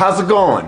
how's it going?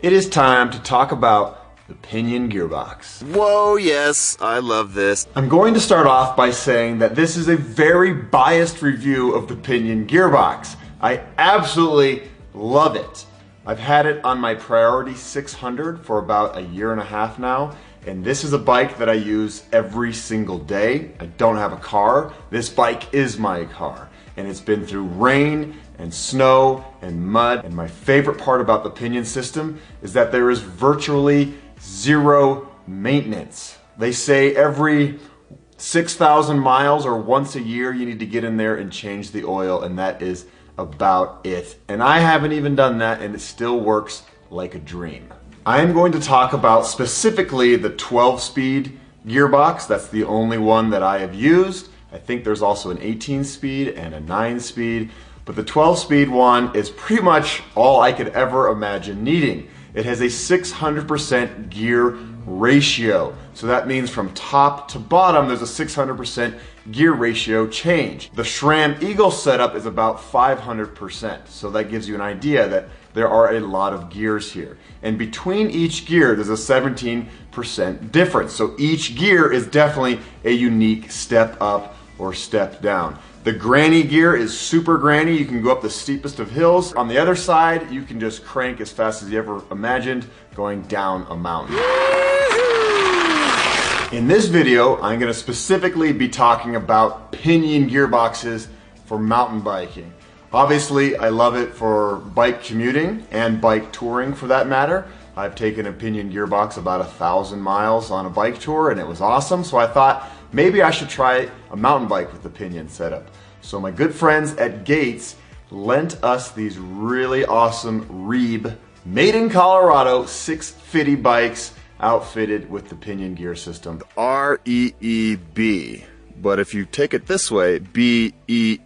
It is time to talk about the Pinion Gearbox. Whoa, yes, I love this. I'm going to start off by saying that this is a very biased review of the Pinion Gearbox. I absolutely love it. I've had it on my Priority 600 for about a year and a half now, and this is a bike that I use every single day. I don't have a car. This bike is my car, and it's been through rain and snow and mud. And my favorite part about the Pinion system is that there is virtually zero maintenance. They say every 6,000 miles or once a year you need to get in there and change the oil, and that is about it. And I haven't even done that, and it still works like a dream. I am going to talk about specifically the 12-speed gearbox. That's the only one that I have used. I think there's also an 18-speed and a 9-speed, but the 12-speed one is pretty much all I could ever imagine needing. It has a 600% gear ratio. So that means from top to bottom, there's a 600% gear ratio change. The SRAM Eagle setup is about 500%. So that gives you an idea that there are a lot of gears here. And between each gear, there's a 17% difference. So each gear is definitely a unique step up or step down. The granny gear is super granny. You can go up the steepest of hills. On the other side, you can just crank as fast as you ever imagined going down a mountain. In this video, I'm going to specifically be talking about Pinion gearboxes for mountain biking. Obviously, I love it for bike commuting and bike touring for that matter. I've taken a Pinion gearbox about 1,000 miles on a bike tour, and it was awesome. So I thought maybe I should try a mountain bike with the Pinion setup. So my good friends at Gates lent us these really awesome REEB, made in Colorado, 6 Fiddy bikes outfitted with the Pinion gear system. R-E-E-B. But if you take it this way, B-E-E-R,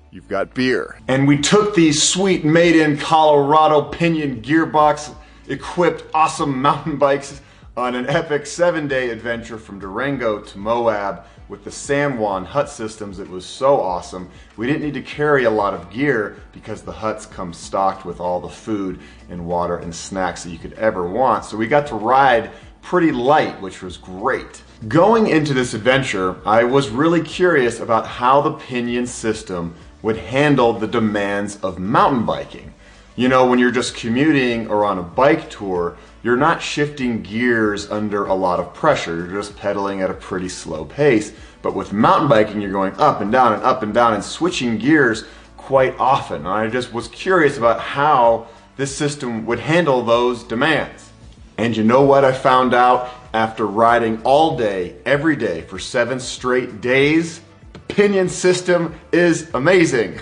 you've got beer. And we took these sweet made in Colorado Pinion gearbox equipped awesome mountain bikes on an epic 7-day adventure from Durango to Moab with the San Juan hut systems. It was so awesome. We didn't need to carry a lot of gear because the huts come stocked with all the food and water and snacks that you could ever want. So we got to ride pretty light, which was great. Going into this adventure, I was really curious about how the Pinion system would handle the demands of mountain biking. You know, when you're just commuting or on a bike tour, you're not shifting gears under a lot of pressure. You're just pedaling at a pretty slow pace. But with mountain biking, you're going up and down and up and down and switching gears quite often. And I just was curious about how this system would handle those demands. And you know what I found out after riding all day, every day for 7 straight days? The Pinion system is amazing.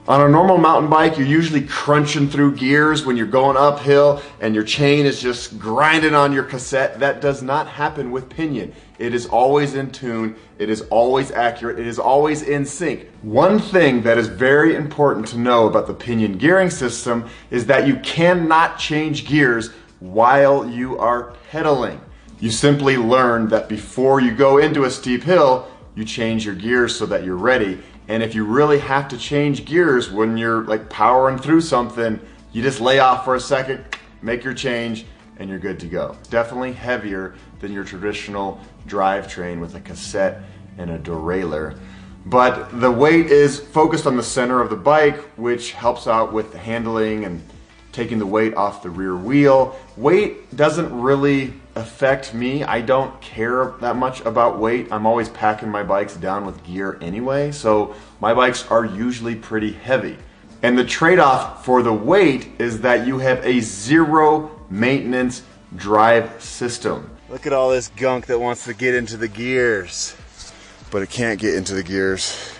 On a normal mountain bike, you're usually crunching through gears when you're going uphill and your chain is just grinding on your cassette. That does not happen with Pinion. It is always in tune, it is always accurate, it is always in sync. One thing that is very important to know about the Pinion gearing system is that you cannot change gears while you are pedaling. You simply learn that before you go into a steep hill, you change your gears so that you're ready. And if you really have to change gears when you're like powering through something, you just lay off for a second, make your change, and you're good to go. It's definitely heavier than your traditional drivetrain with a cassette and a derailleur. But the weight is focused on the center of the bike, which helps out with the handling and taking the weight off the rear wheel. Weight doesn't really affect me. I don't care that much about weight. I'm always packing my bikes down with gear anyway, so my bikes are usually pretty heavy. And the trade-off for the weight is that you have a zero maintenance drive system. Look at all this gunk that wants to get into the gears, but it can't get into the gears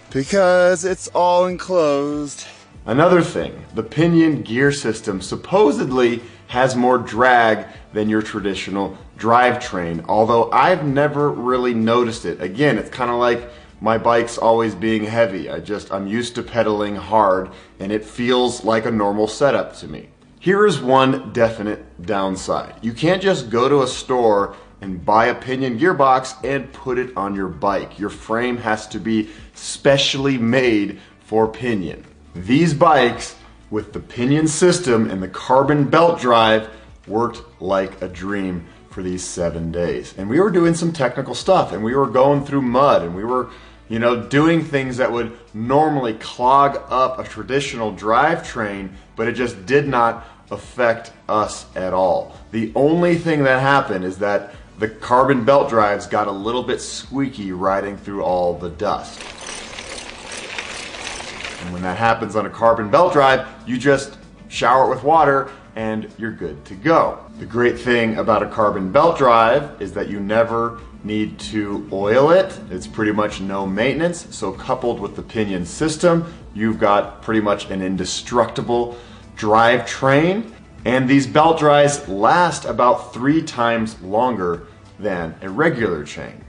because it's all enclosed. Another thing, the Pinion gear system supposedly has more drag than your traditional drivetrain, although I've never really noticed it. Again, it's kind of like my bike's always being heavy. I'm used to pedaling hard, and it feels like a normal setup to me. Here is one definite downside. You can't just go to a store and buy a Pinion gearbox and put it on your bike. Your frame has to be specially made for Pinion. These bikes with the Pinion system and the carbon belt drive worked like a dream for these 7 days. And we were doing some technical stuff, and we were going through mud, and we were, you know, doing things that would normally clog up a traditional drivetrain, but it just did not affect us at all. The only thing that happened is that the carbon belt drives got a little bit squeaky riding through all the dust. And when that happens on a carbon belt drive, you just shower it with water and you're good to go. The great thing about a carbon belt drive is that you never need to oil it. It's pretty much no maintenance. So coupled with the Pinion system, you've got pretty much an indestructible drivetrain. And these belt drives last about 3 times longer than a regular chain.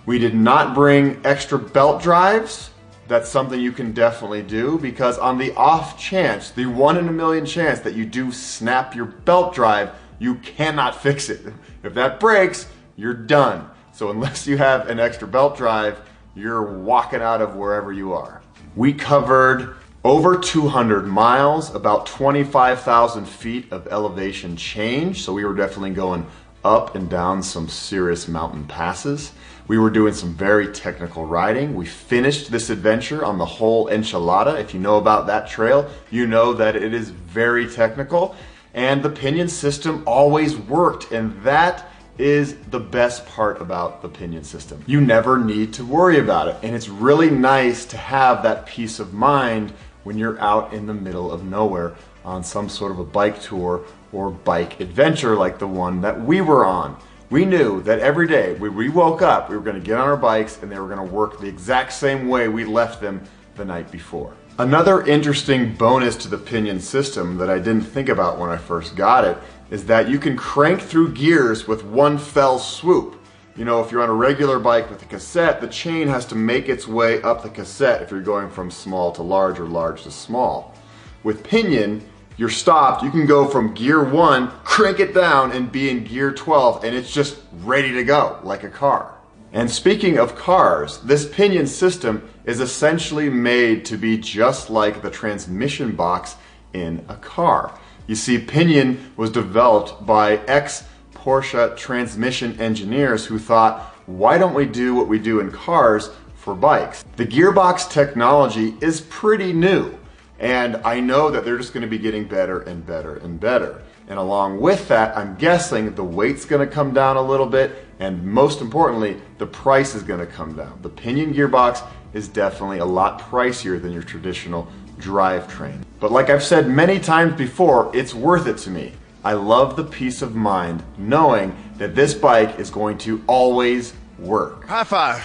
We did not bring extra belt drives. That's something you can definitely do, because on the off chance, the 1 in a million chance that you do snap your belt drive, you cannot fix it. If that breaks, you're done. So unless you have an extra belt drive, you're walking out of wherever you are. We covered over 200 miles, about 25,000 feet of elevation change. So we were definitely going up and down some serious mountain passes. We were doing some very technical riding. We finished this adventure on the whole enchilada. If you know about that trail, you know that it is very technical. And the Pinion system always worked, and that is the best part about the Pinion system. You never need to worry about it, and it's really nice to have that peace of mind when you're out in the middle of nowhere on some sort of a bike tour or bike adventure like the one that we were on. We knew that every day when we woke up, we were going to get on our bikes and they were going to work the exact same way we left them the night before. Another interesting bonus to the Pinion system that I didn't think about when I first got it is that you can crank through gears with one fell swoop. You know, if you're on a regular bike with a cassette, the chain has to make its way up the cassette if you're going from small to large or large to small. With Pinion, you're stopped, you can go from gear 1, crank it down, and be in gear 12, and it's just ready to go, like a car. And speaking of cars, this Pinion system is essentially made to be just like the transmission box in a car. You see, Pinion was developed by ex-Porsche transmission engineers who thought, why don't we do what we do in cars for bikes? The gearbox technology is pretty new. And I know that they're just going to be getting better and better and better. And along with that, I'm guessing the weight's going to come down a little bit, and most importantly, the price is going to come down. The Pinion gearbox is definitely a lot pricier than your traditional drivetrain. But like I've said many times before, it's worth it to me. I love the peace of mind knowing that this bike is going to always work. High five.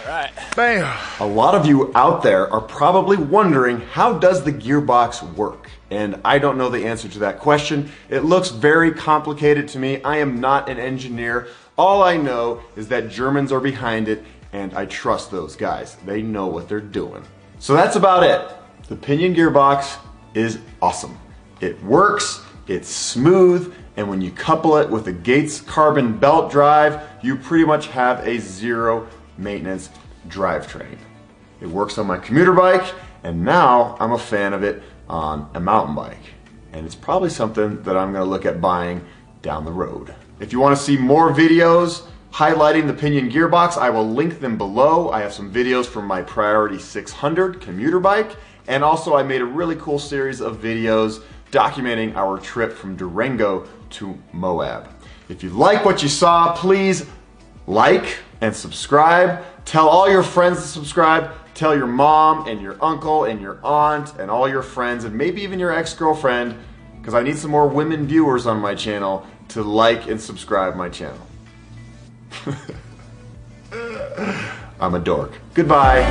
Right. Bam. A lot of you out there are probably wondering, how does the gearbox work? And I don't know the answer to that question. It looks very complicated to me. I am not an engineer. All I know is that Germans are behind it, and I trust those guys. They know what they're doing. So that's about it. The Pinion gearbox is awesome. It works, it's smooth, and when you couple it with a Gates carbon belt drive, you pretty much have a zero maintenance drivetrain. It works on my commuter bike, and now I'm a fan of it on a mountain bike. And it's probably something that I'm going to look at buying down the road. If you want to see more videos highlighting the Pinion gearbox, I will link them below. I have some videos from my Priority 600 commuter bike, and also I made a really cool series of videos documenting our trip from Durango to Moab. If you like what you saw, please like and subscribe. Tell all your friends to subscribe. Tell your mom and your uncle and your aunt and all your friends and maybe even your ex-girlfriend, because I need some more women viewers on my channel, to like and subscribe my channel. I'm a dork. Goodbye.